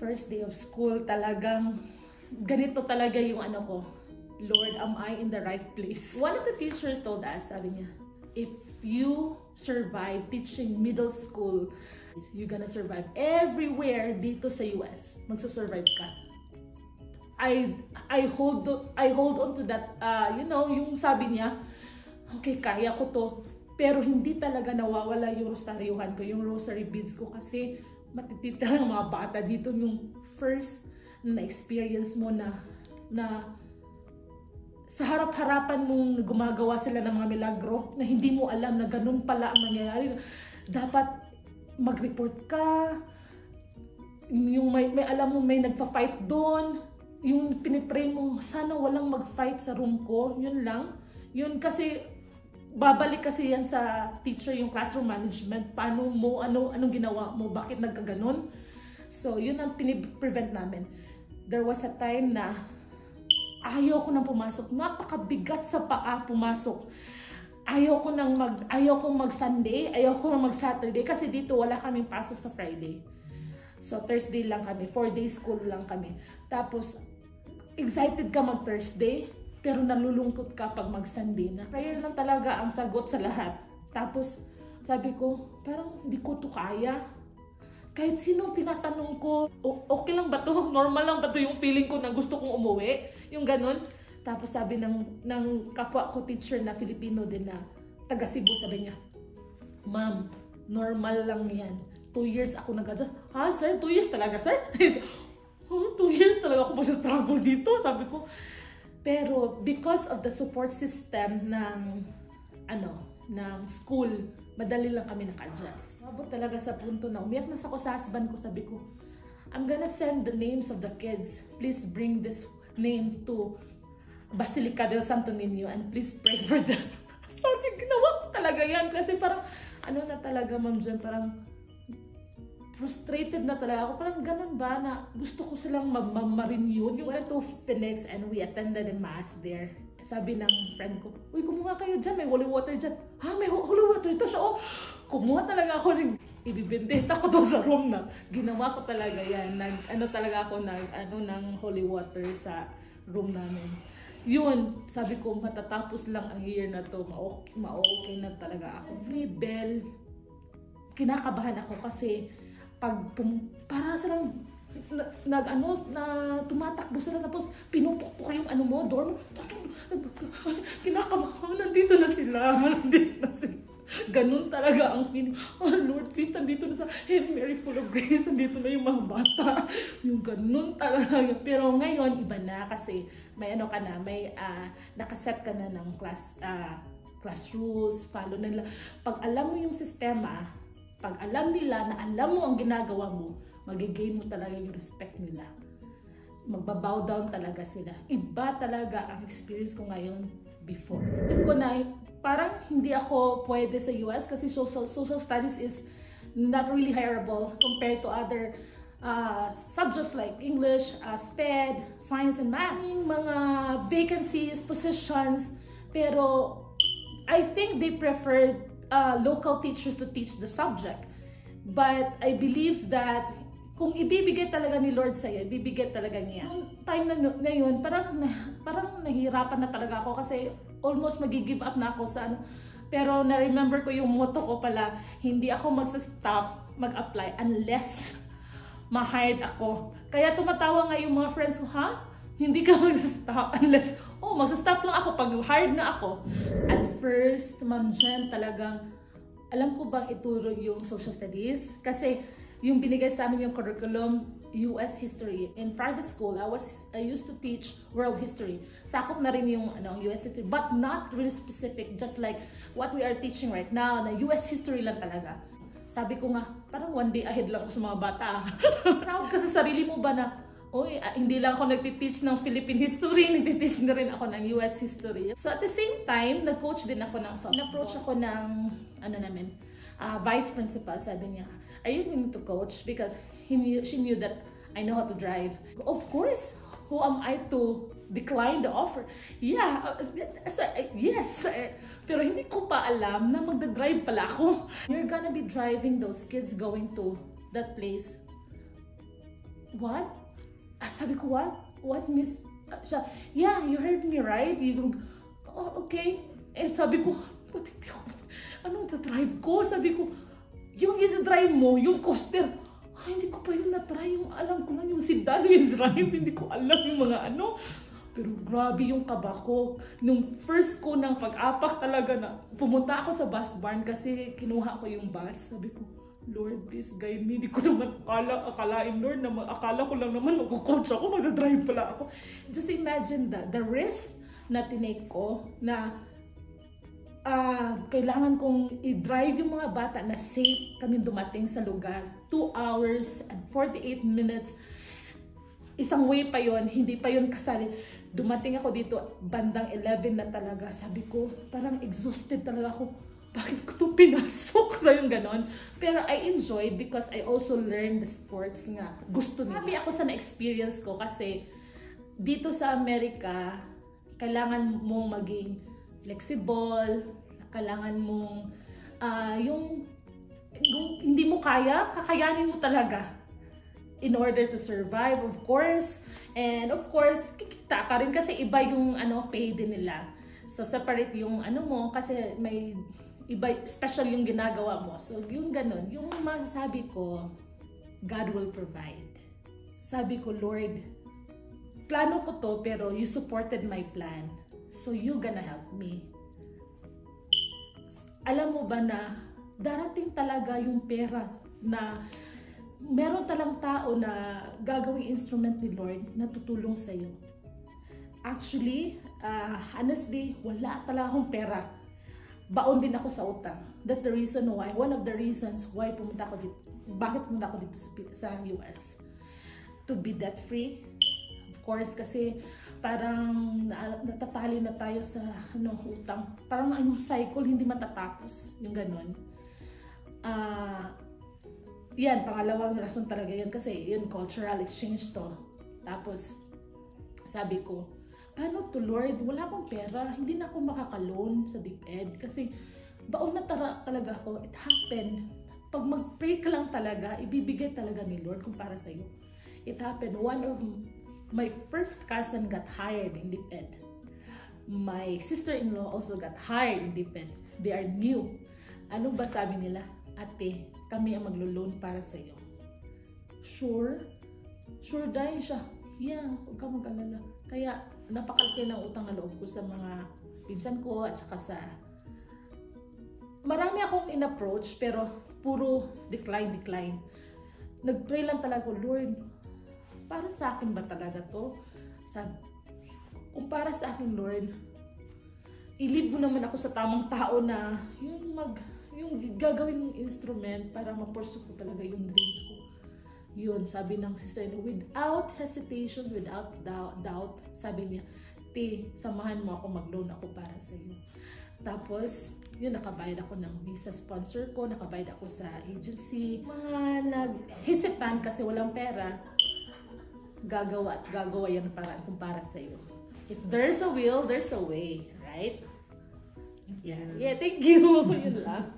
first day of school, talagang ganito talaga yung ano ko. Lord, am I in the right place? One of the teachers told us, sabi niya, if you survive teaching middle school, you're gonna survive everywhere dito sa US. Magsusurvive ka. I hold on to that, you know, yung sabi niya, okay, kaya ko to. Pero hindi talaga nawawala yung rosaryuhan ko, yung rosary beads ko kasi matitita lang mga bata dito yung first na experience mo na sa harap-harapan mong gumagawa sila ng mga milagro na hindi mo alam na ganun pala ang nangyayari. Dapat mag-report ka, yung may alam mo may nagpa-fight doon, yung pinipray mo, sana walang mag-fight sa room ko, yun lang. Yun kasi, babalik kasi yan sa teacher, yung classroom management, paano mo, anong ginawa mo, bakit nagkaganon. So, yun ang piniprevent namin. There was a time na ayaw ko nang pumasok, napakabigat sa paa pumasok. Ayaw kong mag-Sunday, ayaw ko nang mag-Saturday kasi dito wala kaming pasok sa Friday. So Thursday lang kami, 4 days school lang kami. Tapos excited ka mag-Thursday, pero nalulungkot ka pag mag-Sunday na. Prayer lang talaga ang sagot sa lahat. Tapos sabi ko, parang hindi ko to kaya. Kahit sino tinatanong ko, okay lang ba to? Normal lang ba to yung feeling ko na gusto kong umuwi? Yung ganun. Tapos sabi ng kapwa ko teacher na Filipino din na taga Cebu, sabi niya, Ma'am, normal lang yan. 2 years ako nag-adjust. Ha, sir? 2 years talaga, sir? 2 years talaga ako mag-struggle dito, sabi ko. Pero because of the support system ng school, madali lang kami naka-adjust. Mabot talaga sa punto na umiyak na ako sa husband ko, sabi ko, I'm gonna send the names of the kids. Please bring this name to Basilica del Santo Niño and please pray for them. Sabi, ginawa ko talaga yan kasi parang, na talaga, Ma'am Jen, parang frustrated na talaga ako. Parang ganun ba na gusto ko silang ma-renew. We went to Phoenix and we attended a mass there. Sabi ng friend ko, uy, kumuha kayo dyan, may holy water dyan. Ha, may holy water ito siya, oh. Kumuha talaga ako, ibibindita ko to sa room na. Ginawa ko talaga yan. Talaga ako ng holy water sa room namin. Yun, sabi ko, matatapos lang ang year na to, ma-okay na talaga ako. Every bell, kinakabahan ako kasi para silang tumatakbo sila tapos pinupukpok yung mo, door mo. Kinakabahan, nandito na sila. Ganun talaga ang feeling. Oh Lord, please, nandito na sa Hail Mary full of grace, nandito na yung mga bata. Yung ganun talaga. Pero ngayon, iba na kasi may nakaset ka na ng class rules, follow na nila. Pag alam mo yung sistema, pag alam nila na alam mo ang ginagawa mo, magigain mo talaga yung respect nila. Magbabow down talaga sila. Iba talaga ang experience ko ngayon before. Isip ko na parang hindi ako pwede sa US kasi social studies is not really hireable compared to other subjects like English, SPED, Science and Math. Mga vacancies, positions, pero I think they preferred local teachers to teach the subject. But I believe that kung ibibigay talaga ni Lord sa'yo, ibibigay talaga niya. Noong time na yun, parang nahihirapan na talaga ako kasi almost magi-give up na ako sa Pero na-remember ko yung motto ko pala, hindi ako magsa-stop mag-apply unless ma-hired ako. Kaya tumatawa nga yung mga friends ko, ha? Hindi ka magsa-stop unless, magsa-stop lang ako pag hired na ako. At first, Ma'am Jen, talagang alam ko bang ituro yung social studies? Kasi yung binigay sa amin yung curriculum, US history. In private school, I used to teach world history. Sakop na rin yung US history, but not really specific, just like what we are teaching right now, na US history lang talaga. Sabi ko nga, parang one day ahead lang ako sa mga bata. Proud ka sa sarili mo ba na, hindi lang ako nagtiteach ng Philippine history, nagtiteach na rin ako ng US history. So at the same time, nag-coach din ako ng softball. Na-approach ako ng, vice principal, sabi niya, are you willing to coach? Because she knew that I know how to drive. Of course, who am I to decline the offer? Yeah, yes. Pero hindi ko pa alam na magdadrive pala ako. You're gonna be driving those kids going to that place. what? Sabi ko, what? What, miss? Siya, yeah, you heard me right? Oh, okay. Sabi ko, anong drive ko? Sabi ko, yung i-drive mo, yung coaster, hindi ko pa yun na-try. Yung alam ko lang, yung sedan, yung drive, hindi ko alam yung mga ano. Pero grabe yung kaba ko. Nung first ko ng pag-apak talaga na, pumunta ako sa bus barn kasi kinuha ko yung bus. Sabi ko, Lord, please guide me. Hindi ko naman akalain, Lord, na akala ko lang naman mag-coach ako, mag-drive pala ako. Just imagine that, the risk na tinake ko na kailangan kong i-drive yung mga bata na safe kami dumating sa lugar. 2 hours and 48 minutes. Isang way pa yon, hindi pa yon kasali. Dumating ako dito, bandang 11 na talaga. Sabi ko, parang exhausted talaga ako. Bakit ko ito pinasok sa yung ganon? Pero I enjoyed because I also learned the sports nga. Gusto nila. Happy ako sa na-experience ko kasi dito sa Amerika, kailangan mong maging flexible, kailangan mong yung hindi mo kaya, kakayanin mo talaga in order to survive, of course. And of course, kikita ka rin kasi iba yung pay din nila. So separate yung mo kasi may iba, special yung ginagawa mo. So yung ganun, yung masasabi ko, God will provide. Sabi ko, Lord, plano ko to pero you supported my plan. So you gonna help me. Alam mo ba na darating talaga yung pera na meron talang tao na gagawing instrument ni Lord na tutulong sa'yo. Actually, honestly, wala talaga akong pera. Baon din ako sa utang. That's the reason why, one of the reasons why pumunta ako dito, bakit pumunta ako dito sa US. To be debt free. Of course, kasi parang natatali na tayo sa utang. Parang yung cycle hindi matatapos. Yung ganun. Yan, pangalawang rason talaga yun kasi yun, cultural exchange to. Tapos, sabi ko, paano to Lord? Wala akong pera. Hindi na ako makaka-loan sa DepEd kasi baon na talaga ako. It happened. Pag mag-pray ka lang talaga, ibibigay talaga ni Lord kung para sa'yo. It happened. One of my first cousin got hired in DepEd. My sister-in-law also got hired in DepEd. They are new. Ano ba sabi nila? Ate, kami ang maglo-loan para sa'yo. Sure? Sure dahil siya. Yeah, huwag ka mag-alala. Kaya, napakalaki ng utang na loob ko sa mga pinsan ko at saka sa... Marami akong in-approach pero puro decline. Nag-pray lang talaga, Lord, para sa akin ba talaga to? Kung para sa akin, Lord, i-lead mo naman ako sa tamang tao na yung gagawin ng instrument para ma-pursue ko talaga yung dreams ko. Yun, sabi ng sister niya, without hesitations, without doubt, sabi niya, samahan mo ako, mag-loan ako para sa iyo. Tapos, yun, nakabayad ako ng visa sponsor ko, nakabayad ako sa agency. Mga naghisipan kasi walang pera, gagawa yan kung para sa iyo. If there's a will, there's a way, right? Yeah, thank you. Yun lang.